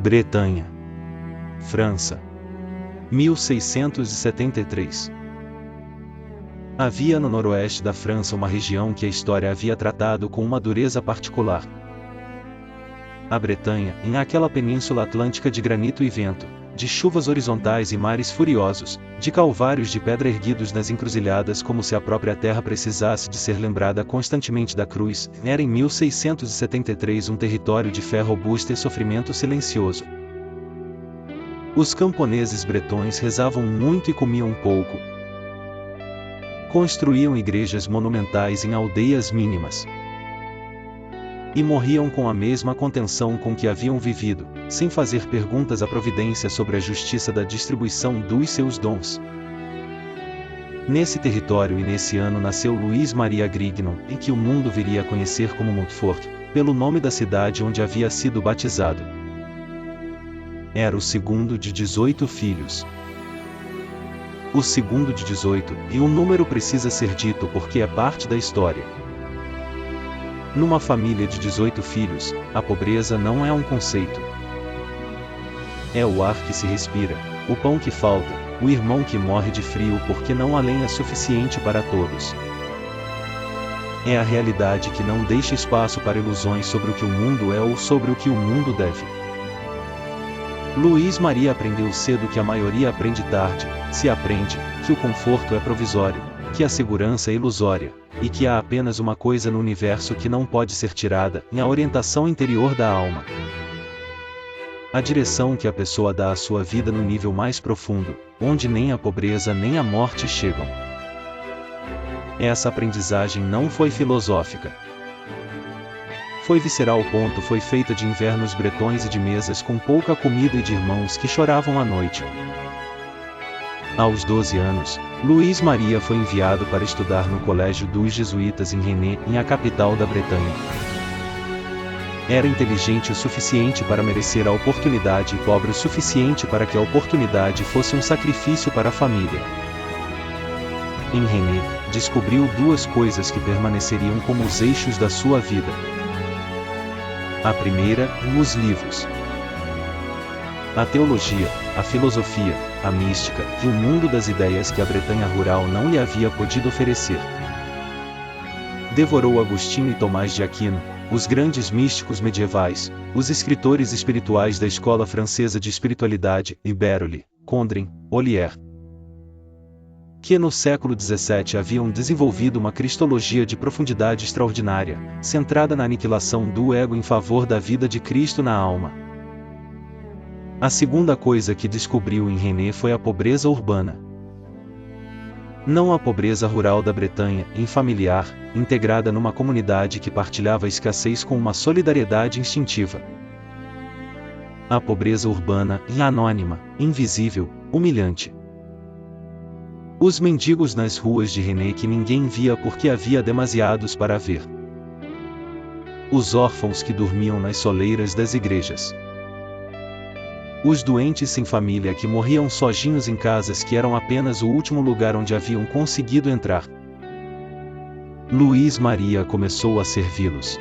Bretanha, França, 1673. Havia no noroeste da França uma região que a história havia tratado com uma dureza particular. A Bretanha, em aquela península atlântica de granito e vento, de chuvas horizontais e mares furiosos, de calvários de pedra erguidos nas encruzilhadas como se a própria terra precisasse de ser lembrada constantemente da cruz, era em 1673 um território de fé robusta e sofrimento silencioso. Os camponeses bretões rezavam muito e comiam pouco. Construíam igrejas monumentais em aldeias mínimas. E morriam com a mesma contenção com que haviam vivido, sem fazer perguntas à providência sobre a justiça da distribuição dos seus dons. Nesse território e nesse ano nasceu Luís Maria Grignon, em que o mundo viria a conhecer como Montfort, pelo nome da cidade onde havia sido batizado. Era o segundo de 18 filhos. O segundo de 18, e o número precisa ser dito porque é parte da história. Numa família de 18 filhos, a pobreza não é um conceito. É o ar que se respira, o pão que falta, o irmão que morre de frio porque não há lenha suficiente para todos. É a realidade que não deixa espaço para ilusões sobre o que o mundo é ou sobre o que o mundo deve. Luís Maria aprendeu cedo que a maioria aprende tarde, se aprende, que o conforto é provisório, que a segurança é ilusória, e que há apenas uma coisa no universo que não pode ser tirada, a orientação interior da alma. A direção que a pessoa dá à sua vida no nível mais profundo, onde nem a pobreza nem a morte chegam. Essa aprendizagem não foi filosófica. Foi visceral. Foi feita de invernos bretões e de mesas com pouca comida e de irmãos que choravam à noite. Aos 12 anos, Luís Maria foi enviado para estudar no colégio dos jesuítas em Rennes, em a capital da Bretanha. Era inteligente o suficiente para merecer a oportunidade e pobre o suficiente para que a oportunidade fosse um sacrifício para a família. Em Rennes, descobriu duas coisas que permaneceriam como os eixos da sua vida. A primeira, os livros. A teologia, a filosofia, a mística e o mundo das ideias que a Bretanha rural não lhe havia podido oferecer. Devorou Agostinho e Tomás de Aquino, os grandes místicos medievais, os escritores espirituais da escola francesa de espiritualidade, e Beroli, Condren, Olier, que no século XVII haviam desenvolvido uma cristologia de profundidade extraordinária, centrada na aniquilação do ego em favor da vida de Cristo na alma. A segunda coisa que descobriu em Rennes foi a pobreza urbana. Não a pobreza rural da Bretanha, infamiliar, integrada numa comunidade que partilhava a escassez com uma solidariedade instintiva. A pobreza urbana, anônima, invisível, humilhante. Os mendigos nas ruas de Rennes que ninguém via porque havia demasiados para ver. Os órfãos que dormiam nas soleiras das igrejas. Os doentes sem família que morriam sozinhos em casas que eram apenas o último lugar onde haviam conseguido entrar. Luís Maria começou a servi-los.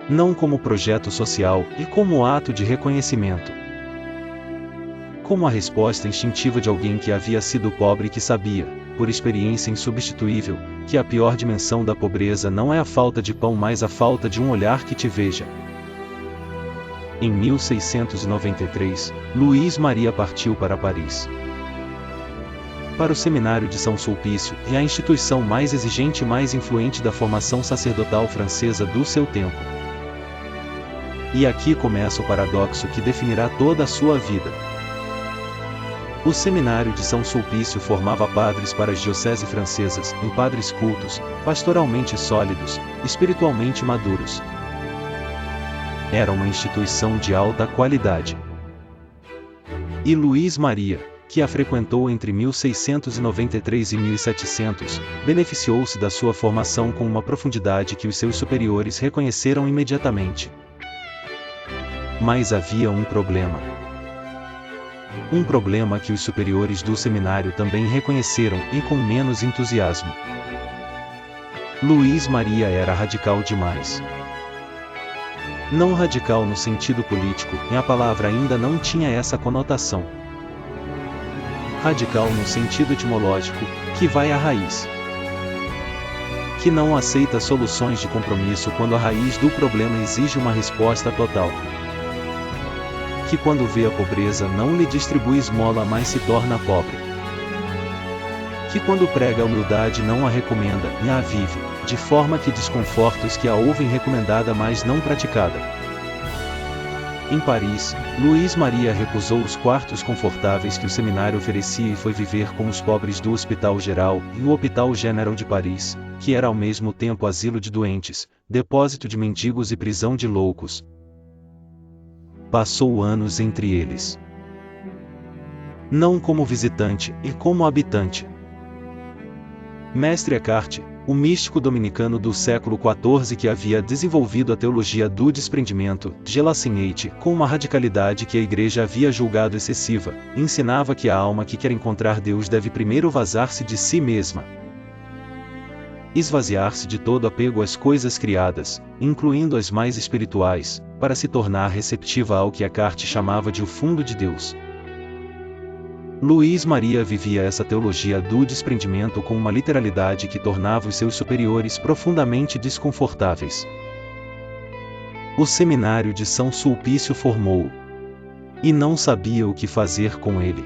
Não como projeto social, e como ato de reconhecimento. Como a resposta instintiva de alguém que havia sido pobre e que sabia, por experiência insubstituível, que a pior dimensão da pobreza não é a falta de pão mas a falta de um olhar que te veja. Em 1693, Luís Maria partiu para Paris. Para o Seminário de São Sulpício, e a instituição mais exigente e mais influente da formação sacerdotal francesa do seu tempo. E aqui começa o paradoxo que definirá toda a sua vida. O Seminário de São Sulpício formava padres para as dioceses francesas, em padres cultos, pastoralmente sólidos, espiritualmente maduros. Era uma instituição de alta qualidade. E Luís Maria, que a frequentou entre 1693 e 1700, beneficiou-se da sua formação com uma profundidade que os seus superiores reconheceram imediatamente. Mas havia um problema. Um problema que os superiores do seminário também reconheceram, e com menos entusiasmo. Luís Maria era radical demais. Não radical no sentido político, e a palavra ainda não tinha essa conotação. Radical no sentido etimológico, que vai à raiz. Que não aceita soluções de compromisso quando a raiz do problema exige uma resposta total. Que quando vê a pobreza não lhe distribui esmola, mas se torna pobre. Que quando prega a humildade não a recomenda, e a vive, de forma que desconfortos que a ouvem recomendada, mas não praticada. Em Paris, Luís Maria recusou os quartos confortáveis que o seminário oferecia e foi viver com os pobres do Hospital Geral e o Hôpital Général de Paris, que era ao mesmo tempo asilo de doentes, depósito de mendigos e prisão de loucos. Passou anos entre eles. Não como visitante, e como habitante. Mestre Eckhart, o místico dominicano do século XIV que havia desenvolvido a teologia do desprendimento, Gelasineite, com uma radicalidade que a Igreja havia julgado excessiva, ensinava que a alma que quer encontrar Deus deve primeiro vazar-se de si mesma. Esvaziar-se de todo apego às coisas criadas, incluindo as mais espirituais, para se tornar receptiva ao que Eckhart chamava de o fundo de Deus. Luís Maria vivia essa teologia do desprendimento com uma literalidade que tornava os seus superiores profundamente desconfortáveis. O seminário de São Sulpício formou-o. E não sabia o que fazer com ele.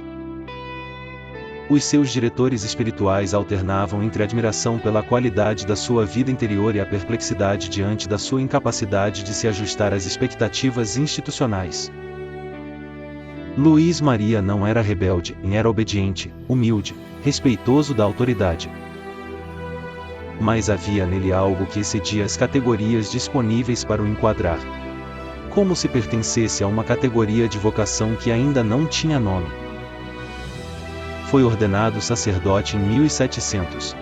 Os seus diretores espirituais alternavam entre a admiração pela qualidade da sua vida interior e a perplexidade diante da sua incapacidade de se ajustar às expectativas institucionais. Luís Maria não era rebelde, era obediente, humilde, respeitoso da autoridade. Mas havia nele algo que excedia as categorias disponíveis para o enquadrar. Como se pertencesse a uma categoria de vocação que ainda não tinha nome. Foi ordenado sacerdote em 1700.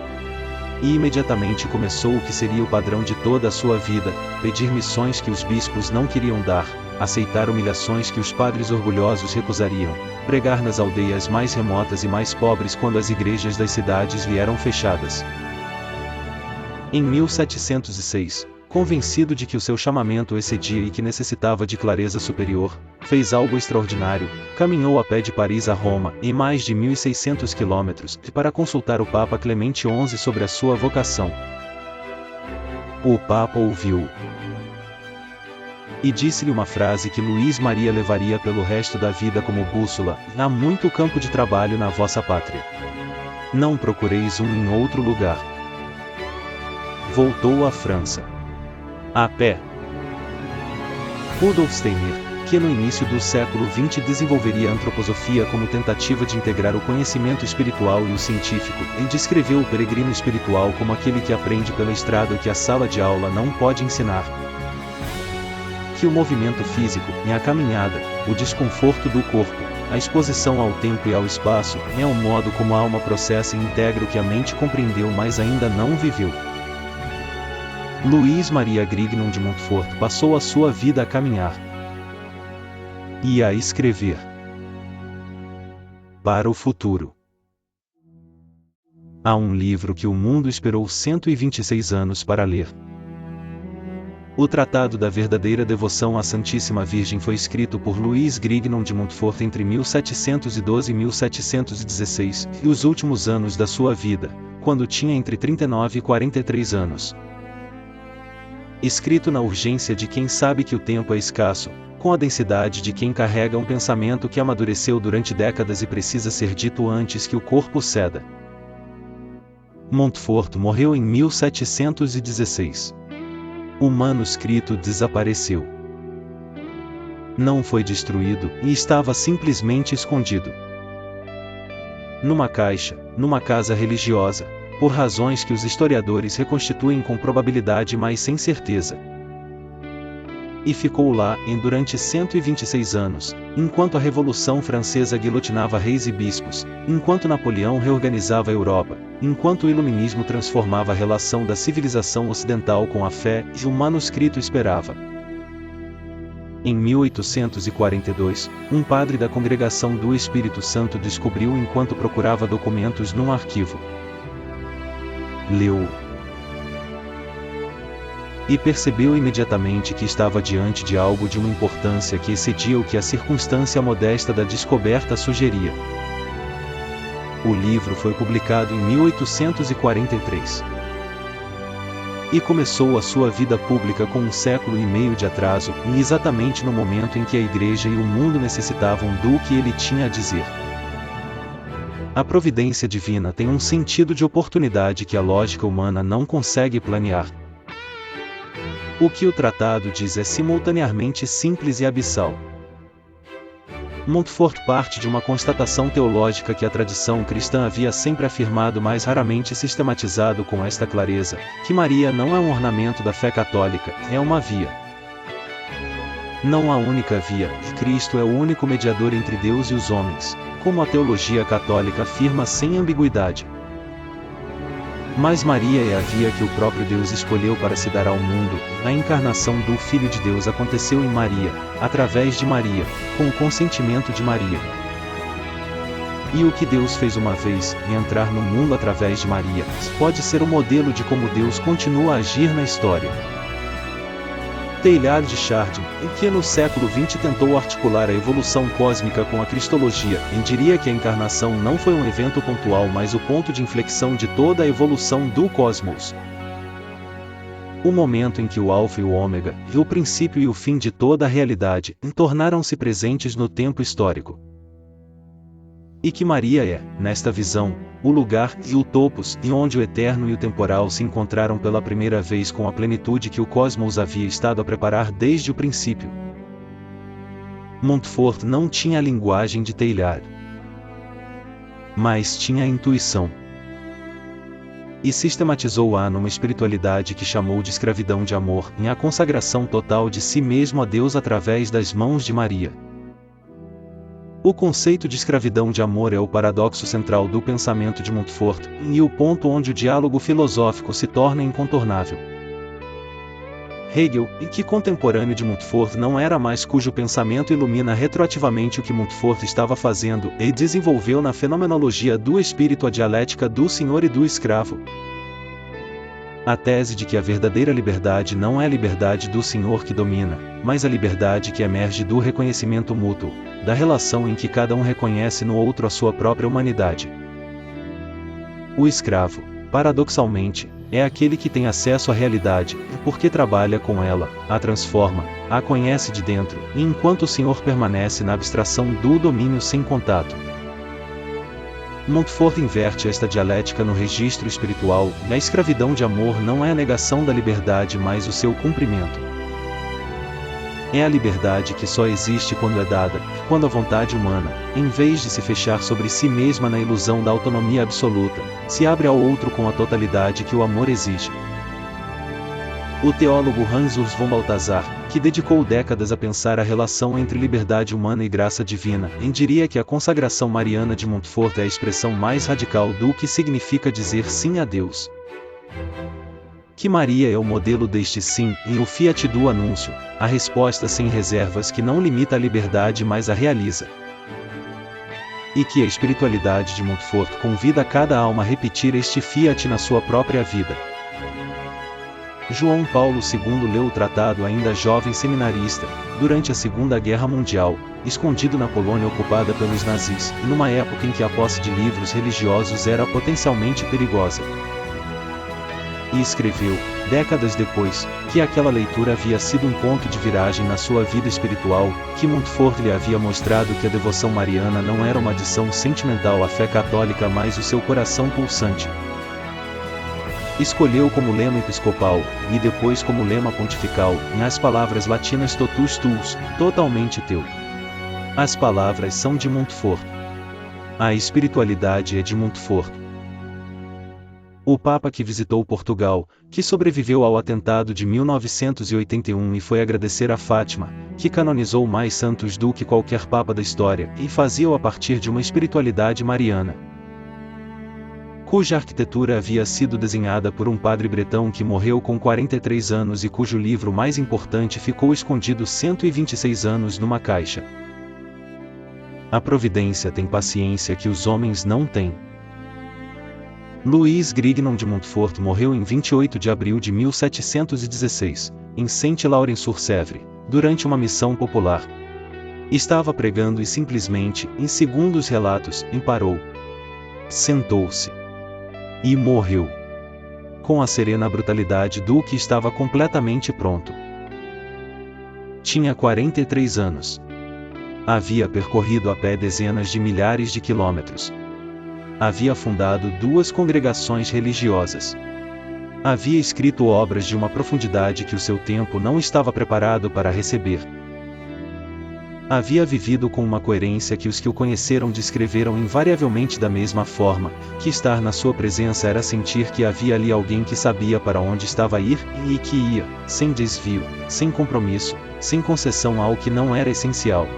E imediatamente começou o que seria o padrão de toda a sua vida: pedir missões que os bispos não queriam dar, aceitar humilhações que os padres orgulhosos recusariam, pregar nas aldeias mais remotas e mais pobres quando as igrejas das cidades lhe eram fechadas. Em 1706, convencido de que o seu chamamento excedia e que necessitava de clareza superior, fez algo extraordinário: caminhou a pé de Paris a Roma, em mais de 1.600 quilômetros, para consultar o Papa Clemente XI sobre a sua vocação. O Papa ouviu e disse-lhe uma frase que Luís Maria levaria pelo resto da vida como bússola: há muito campo de trabalho na vossa pátria. Não procureis um em outro lugar. Voltou à França. A pé. Rudolf Steiner, que no início do século XX desenvolveria a antroposofia como tentativa de integrar o conhecimento espiritual e o científico, e descreveu o peregrino espiritual como aquele que aprende pela estrada o que a sala de aula não pode ensinar. Que o movimento físico, a caminhada, o desconforto do corpo, a exposição ao tempo e ao espaço, é o modo como a alma processa e integra o que a mente compreendeu mas ainda não viveu. Luís Maria Grignon de Montfort passou a sua vida a caminhar e a escrever para o futuro. Há um livro que o mundo esperou 126 anos para ler. O Tratado da Verdadeira Devoção à Santíssima Virgem foi escrito por Luís Grignon de Montfort entre 1712 e 1716, e os últimos anos da sua vida, quando tinha entre 39 e 43 anos. Escrito na urgência de quem sabe que o tempo é escasso, com a densidade de quem carrega um pensamento que amadureceu durante décadas e precisa ser dito antes que o corpo ceda. Montfort morreu em 1716. O manuscrito desapareceu. Não foi destruído, e estava simplesmente escondido. Numa caixa, numa casa religiosa, por razões que os historiadores reconstituem com probabilidade mas sem certeza. E ficou lá, durante 126 anos, enquanto a Revolução Francesa guilhotinava reis e bispos, enquanto Napoleão reorganizava a Europa, enquanto o Iluminismo transformava a relação da civilização ocidental com a fé, e o manuscrito esperava. Em 1842, um padre da Congregação do Espírito Santo descobriu enquanto procurava documentos num arquivo. Leu E percebeu imediatamente que estava diante de algo de uma importância que excedia o que a circunstância modesta da descoberta sugeria. O livro foi publicado em 1843. E começou a sua vida pública com 1,5 século de atraso, e exatamente no momento em que a Igreja e o mundo necessitavam do que ele tinha a dizer. A providência divina tem um sentido de oportunidade que a lógica humana não consegue planear. O que o tratado diz é simultaneamente simples e abissal. Montfort parte de uma constatação teológica que a tradição cristã havia sempre afirmado, mas raramente sistematizado com esta clareza, que Maria não é um ornamento da fé católica, é uma via. Não a única via, e Cristo é o único mediador entre Deus e os homens, como a teologia católica afirma sem ambiguidade. Mas Maria é a via que o próprio Deus escolheu para se dar ao mundo. A encarnação do Filho de Deus aconteceu em Maria, através de Maria, com o consentimento de Maria. E o que Deus fez uma vez, entrar no mundo através de Maria, pode ser o modelo de como Deus continua a agir na história. Teilhard de Chardin, que no século XX tentou articular a evolução cósmica com a cristologia, diria que a encarnação não foi um evento pontual, mas o ponto de inflexão de toda a evolução do cosmos. O momento em que o Alfa e o Ômega, e o princípio e o fim de toda a realidade, tornaram-se presentes no tempo histórico. E que Maria é, nesta visão, o lugar e o topos, e onde o eterno e o temporal se encontraram pela primeira vez com a plenitude que o cosmos havia estado a preparar desde o princípio. Montfort não tinha a linguagem de Teilhard, mas tinha a intuição. E sistematizou-a numa espiritualidade que chamou de escravidão de amor, em a consagração total de si mesmo a Deus através das mãos de Maria. O conceito de escravidão de amor é o paradoxo central do pensamento de Montfort, e o ponto onde o diálogo filosófico se torna incontornável. Hegel, que contemporâneo de Montfort não era mais, cujo pensamento ilumina retroativamente o que Montfort estava fazendo, e desenvolveu na fenomenologia do espírito a dialética do senhor e do escravo. A tese de que a verdadeira liberdade não é a liberdade do senhor que domina, mas a liberdade que emerge do reconhecimento mútuo, da relação em que cada um reconhece no outro a sua própria humanidade. O escravo, paradoxalmente, é aquele que tem acesso à realidade, porque trabalha com ela, a transforma, a conhece de dentro, e enquanto o senhor permanece na abstração do domínio sem contato. Montfort inverte esta dialética no registro espiritual, e a escravidão de amor não é a negação da liberdade, mas o seu cumprimento. É a liberdade que só existe quando é dada, quando a vontade humana, em vez de se fechar sobre si mesma na ilusão da autonomia absoluta, se abre ao outro com a totalidade que o amor exige. O teólogo Hans Urs von Balthasar, que dedicou décadas a pensar a relação entre liberdade humana e graça divina, diria que a consagração mariana de Montfort é a expressão mais radical do que significa dizer sim a Deus. Que Maria é o modelo deste sim, e o fiat do anúncio, a resposta sem reservas que não limita a liberdade mas a realiza. E que a espiritualidade de Montfort convida cada alma a repetir este fiat na sua própria vida. João Paulo II leu o tratado ainda jovem seminarista, durante a Segunda Guerra Mundial, escondido na Polônia ocupada pelos nazis, numa época em que a posse de livros religiosos era potencialmente perigosa. E escreveu, décadas depois, que aquela leitura havia sido um ponto de viragem na sua vida espiritual, que Montfort lhe havia mostrado que a devoção mariana não era uma adição sentimental à fé católica, mas o seu coração pulsante. Escolheu como lema episcopal, e depois como lema pontifical, as palavras latinas totus tuus, totalmente teu. As palavras são de Montfort. A espiritualidade é de Montfort. O Papa que visitou Portugal, que sobreviveu ao atentado de 1981 e foi agradecer a Fátima, que canonizou mais santos do que qualquer Papa da história, e fazia-o a partir de uma espiritualidade mariana, cuja arquitetura havia sido desenhada por um padre bretão que morreu com 43 anos e cujo livro mais importante ficou escondido 126 anos numa caixa. A providência tem paciência que os homens não têm. Luís Grignon de Montfort morreu em 28 de abril de 1716, em Saint-Laurent-sur-Sèvre, durante uma missão popular. Estava pregando e simplesmente, em segundos relatos, parou. Sentou-se. E morreu. Com a serena brutalidade do que estava completamente pronto. Tinha 43 anos. Havia percorrido a pé dezenas de milhares de quilômetros. Havia fundado 2 congregações religiosas. Havia escrito obras de uma profundidade que o seu tempo não estava preparado para receber. Havia vivido com uma coerência que os que o conheceram descreveram invariavelmente da mesma forma, que estar na sua presença era sentir que havia ali alguém que sabia para onde estava a ir e que ia, sem desvio, sem compromisso, sem concessão ao que não era essencial.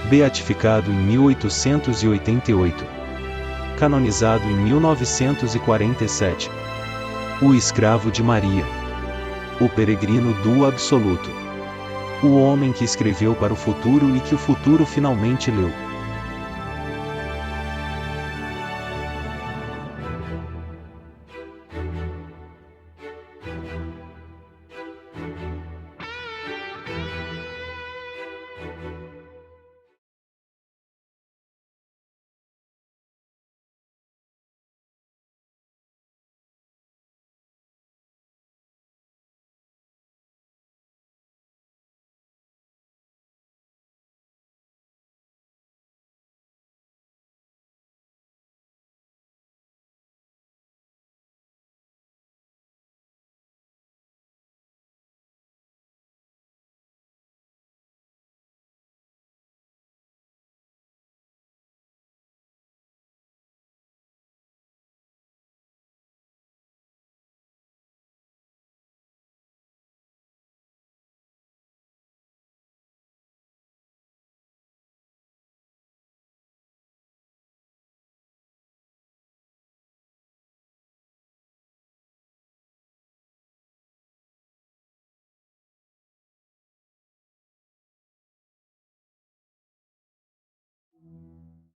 Beatificado em 1888. Canonizado em 1947. O escravo de Maria. O peregrino do absoluto. O homem que escreveu para o futuro e que o futuro finalmente leu.